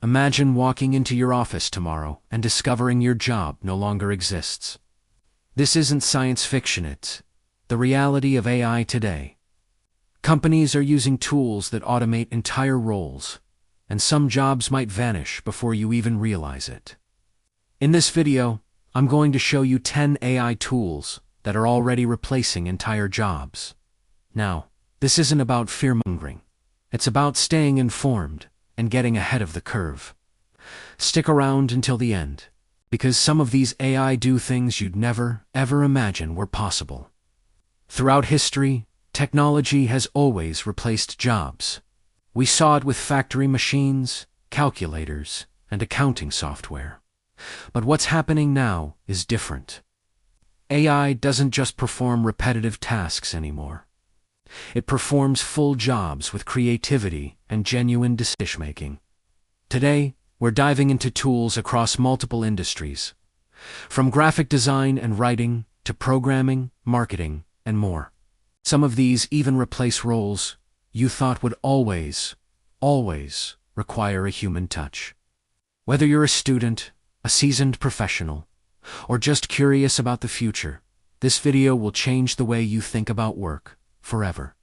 Imagine walking into your office tomorrow and discovering your job no longer exists. This isn't science fiction, it's the reality of AI today. Companies are using tools that automate entire roles, and some jobs might vanish before you even realize it. In this video, I'm going to show you 10 AI tools that are already replacing entire jobs. Now, this isn't about fear-mongering. It's about staying informed and getting ahead of the curve. Stick around until the end, because some of these AI do things you'd never, ever imagine were possible. Throughout history, technology has always replaced jobs. We saw it with factory machines, calculators, and accounting software. But what's happening now is different. AI doesn't just perform repetitive tasks anymore. It performs full jobs with creativity and genuine decision-making. Today, we're diving into tools across multiple industries, from graphic design and writing to programming, marketing, and more. Some of these even replace roles you thought would always require a human touch. Whether you're a student, a seasoned professional, or just curious about the future, this video will change the way you think about work forever.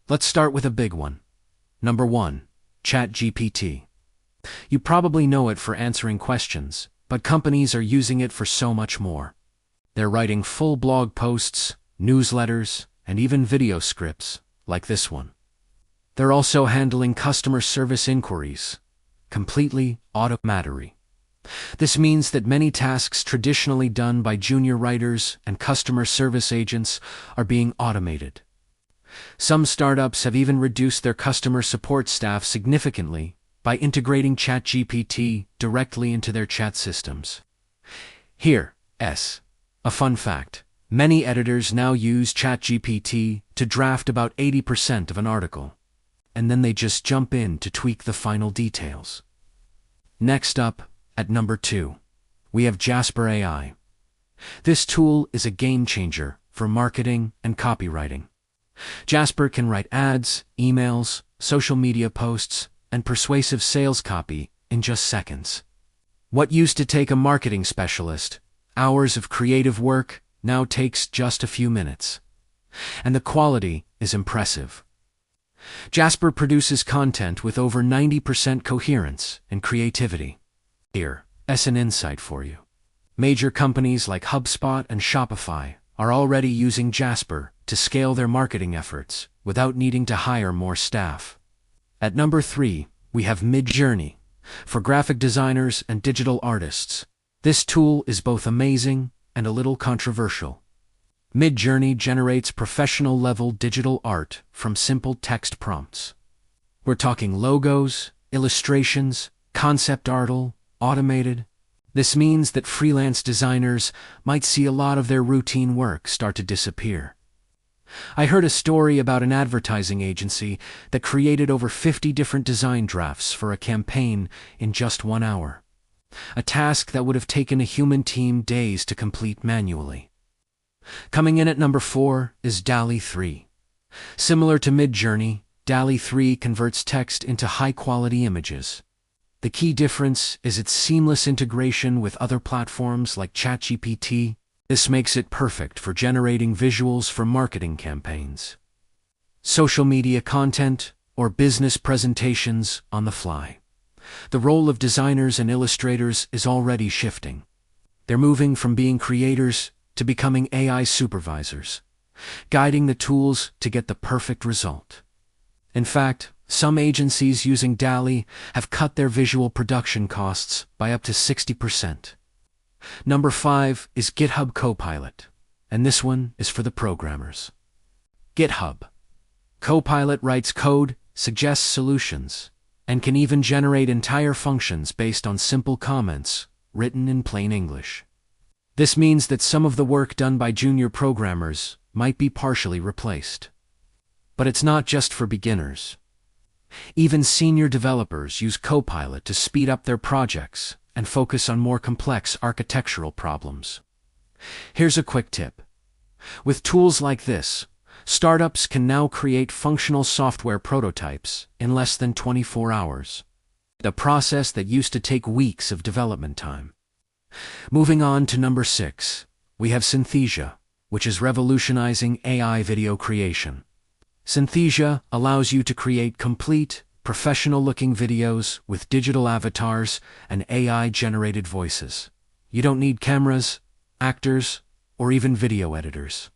Let's start with a big one. Number 1, ChatGPT. You probably know it for answering questions, but companies are using it for so much more. They're writing full blog posts, newsletters, and even video scripts, like this one. They're also handling customer service inquiries, completely automatically. This means that many tasks traditionally done by junior writers and customer service agents are being automated. Some startups have even reduced their customer support staff significantly by integrating ChatGPT directly into their chat systems. Here's a fun fact. Many editors now use ChatGPT to draft about 80% of an article, and then they just jump in to tweak the final details. Next up, at number 2, we have Jasper AI. This tool is a game changer for marketing and copywriting. Jasper can write ads, emails, social media posts, and persuasive sales copy in just seconds. What used to take a marketing specialist hours of creative work now takes just a few minutes. And the quality is impressive. Jasper produces content with over 90% coherence and creativity. Here's an insight for you. Major companies like HubSpot and Shopify are already using Jasper to scale their marketing efforts without needing to hire more staff. At number 3, we have Midjourney. For graphic designers and digital artists, this tool is both amazing and a little controversial. Midjourney generates professional-level digital art from simple text prompts. We're talking logos, illustrations, concept art, automated. This means that freelance designers might see a lot of their routine work start to disappear. I heard a story about an advertising agency that created over 50 different design drafts for a campaign in just 1 hour. A task that would have taken a human team days to complete manually. Coming in at number 4 is DALL-E 3. Similar to Midjourney, DALL-E 3 converts text into high-quality images. The key difference is its seamless integration with other platforms like ChatGPT. This makes it perfect for generating visuals for marketing campaigns, social media content, or business presentations on the fly. The role of designers and illustrators is already shifting. They're moving from being creators to becoming AI supervisors, guiding the tools to get the perfect result. In fact, some agencies using DALL-E have cut their visual production costs by up to 60%. Number 5 is GitHub Copilot, and this one is for the programmers. GitHub Copilot writes code, suggests solutions, and can even generate entire functions based on simple comments written in plain English. This means that some of the work done by junior programmers might be partially replaced. But it's not just for beginners. Even senior developers use Copilot to speed up their projects and focus on more complex architectural problems. Here's a quick tip. With tools like this, startups can now create functional software prototypes in less than 24 hours. a process that used to take weeks of development time. Moving on to number 6, we have Synthesia, which is revolutionizing AI video creation. Synthesia allows you to create complete, professional-looking videos with digital avatars and AI-generated voices. You don't need cameras, actors, or even video editors.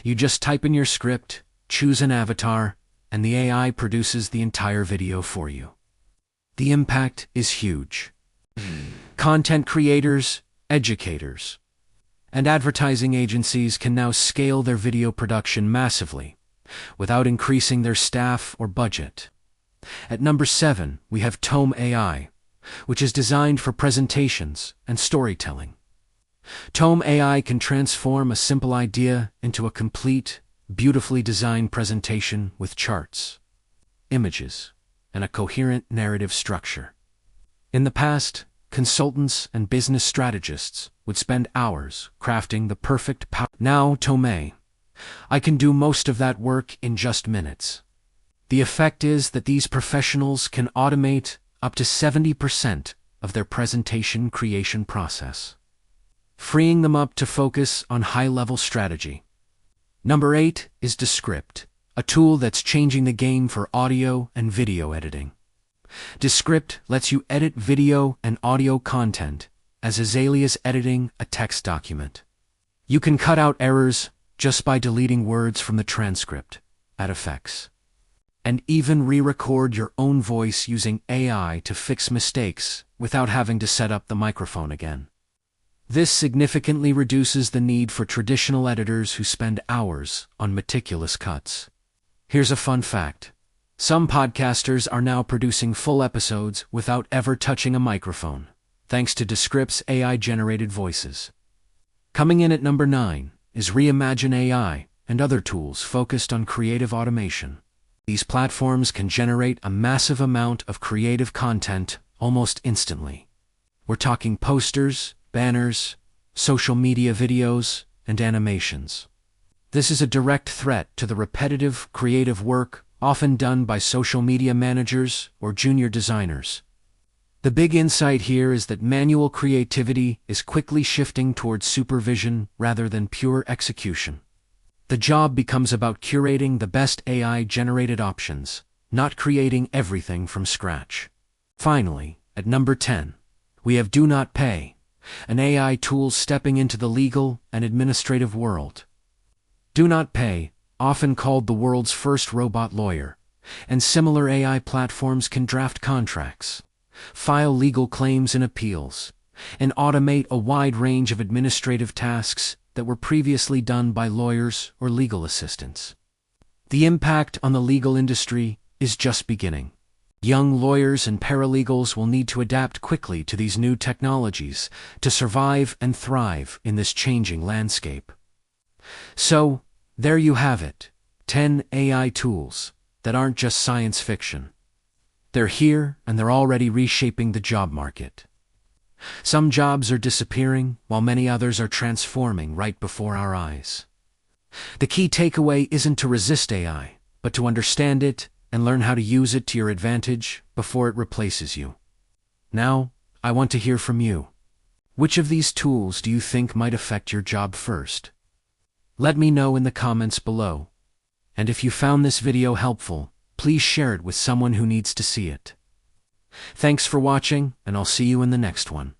You just type in your script, choose an avatar, and the AI produces the entire video for you. The impact is huge. Content creators, educators, and advertising agencies can now scale their video production massively, without increasing their staff or budget. At number 7, we have Tome AI, which is designed for presentations and storytelling. Tome AI can transform a simple idea into a complete, beautifully designed presentation with charts, images, and a coherent narrative structure. In the past, consultants and business strategists would spend hours crafting the perfect Now, Tome I can do most of that work in just minutes. The effect is that these professionals can automate up to 70% of their presentation creation process, freeing them up to focus on high-level strategy. Number 8 is Descript, a tool that's changing the game for audio and video editing. Descript lets you edit video and audio content as easily as editing a text document. You can cut out errors just by deleting words from the transcript, add effects, and even re-record your own voice using AI to fix mistakes without having to set up the microphone again. This significantly reduces the need for traditional editors who spend hours on meticulous cuts. Here's a fun fact. Some podcasters are now producing full episodes without ever touching a microphone, thanks to Descript's AI-generated voices. Coming in at number 9 is Reimagine AI and other tools focused on creative automation. These platforms can generate a massive amount of creative content almost instantly. We're talking posters, banners, social media videos, and animations. This is a direct threat to the repetitive, creative work often done by social media managers or junior designers. The big insight here is that manual creativity is quickly shifting towards supervision rather than pure execution. The job becomes about curating the best AI-generated options, not creating everything from scratch. Finally, at number 10, we have Do Not Pay, an AI tool stepping into the legal and administrative world. Do Not Pay, often called the world's first robot lawyer, and similar AI platforms can draft contracts, file legal claims and appeals, and automate a wide range of administrative tasks that were previously done by lawyers or legal assistants. The impact on the legal industry is just beginning. Young lawyers and paralegals will need to adapt quickly to these new technologies to survive and thrive in this changing landscape. So, there you have it, 10 AI tools that aren't just science fiction. They're here and they're already reshaping the job market. Some jobs are disappearing while many others are transforming right before our eyes. The key takeaway isn't to resist AI, but to understand it and learn how to use it to your advantage before it replaces you. Now, I want to hear from you. Which of these tools do you think might affect your job first? Let me know in the comments below. And if you found this video helpful, please share it with someone who needs to see it. Thanks for watching, and I'll see you in the next one.